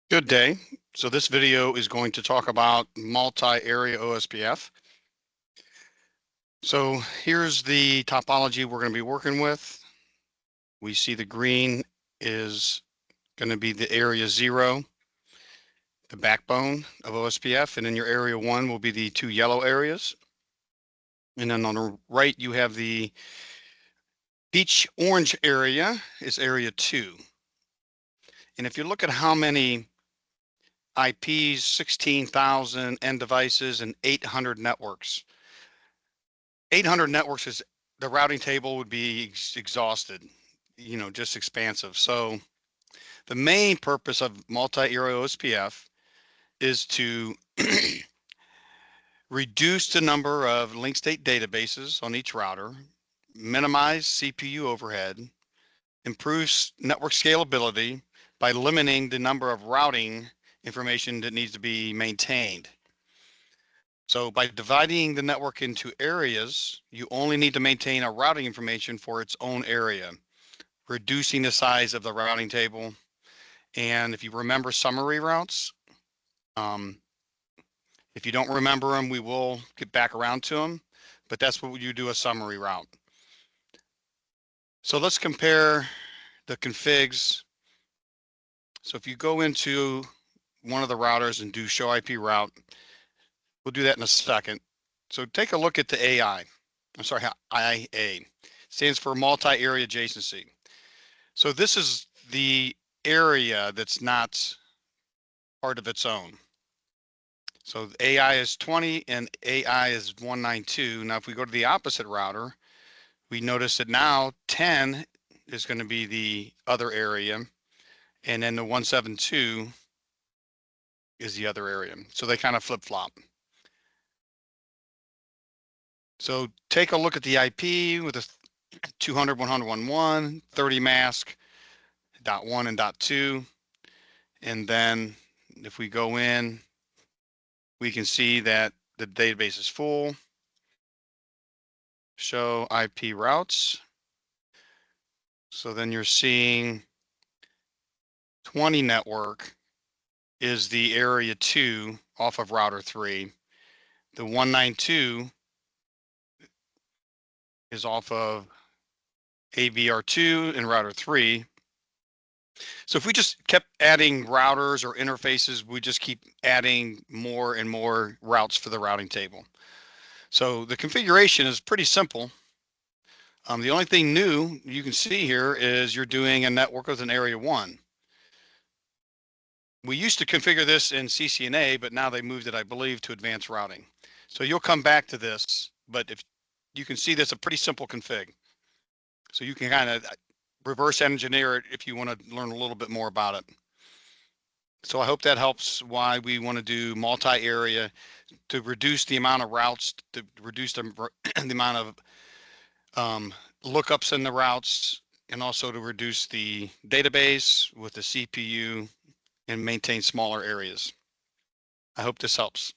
Good day. So this video is going to talk about multi-area OSPF. So here's the topology we're going to be working with. We see the green is going to be the area 0, the backbone of OSPF, and then your area 1 will be the 2 yellow areas. And then on the right, you have the peach orange area is area 2. And if you look at how many IPs, 16,000 end devices, and 800 networks. 800 networks is the routing table would be exhausted, just expansive. So the main purpose of multi-area OSPF is to reduce the number of link state databases on each router, minimize CPU overhead, improves network scalability by limiting the number of routing information that needs to be maintained. So by dividing the network into areas, you only need to maintain a routing information for its own area, reducing the size of the routing table. And if you remember summary routes, if you don't remember them, we will get back around to them, but that's what you do a summary route. So let's compare the configs. So if you go into one of the routers and do show IP route, we'll do that in a second. So take a look at the AI. I'm sorry, IA. Stands for multi-area adjacency. So this is the area that's not part of its own. So AI is 20 and AI is 192. Now, if we go to the opposite router, we notice that now 10 is going to be the other area, and then the 172 is the other area. So they kind of flip-flop. So take a look at the IP with a 200, 100, 30 mask, .1 and .2. And then if we go in, we can see that the database is full. Show IP routes. So then you're seeing 20 network is the area 2 off of router 3. The 192 is off of AVR2 and router 3. So if we just kept adding routers or interfaces, we just keep adding more and more routes for the routing table. So the configuration is pretty simple. The only thing new you can see here is you're doing a network with an area 1. We used to configure this in CCNA, but now they moved it, I believe, to advanced routing. So you'll come back to this, but if you can see this, a pretty simple config. So you can kind of reverse engineer it if you want to learn a little bit more about it. So I hope that helps why we want to do multi-area, to reduce the amount of routes, to reduce the amount of lookups in the routes, and also to reduce the database with the CPU and maintain smaller areas. I hope this helps.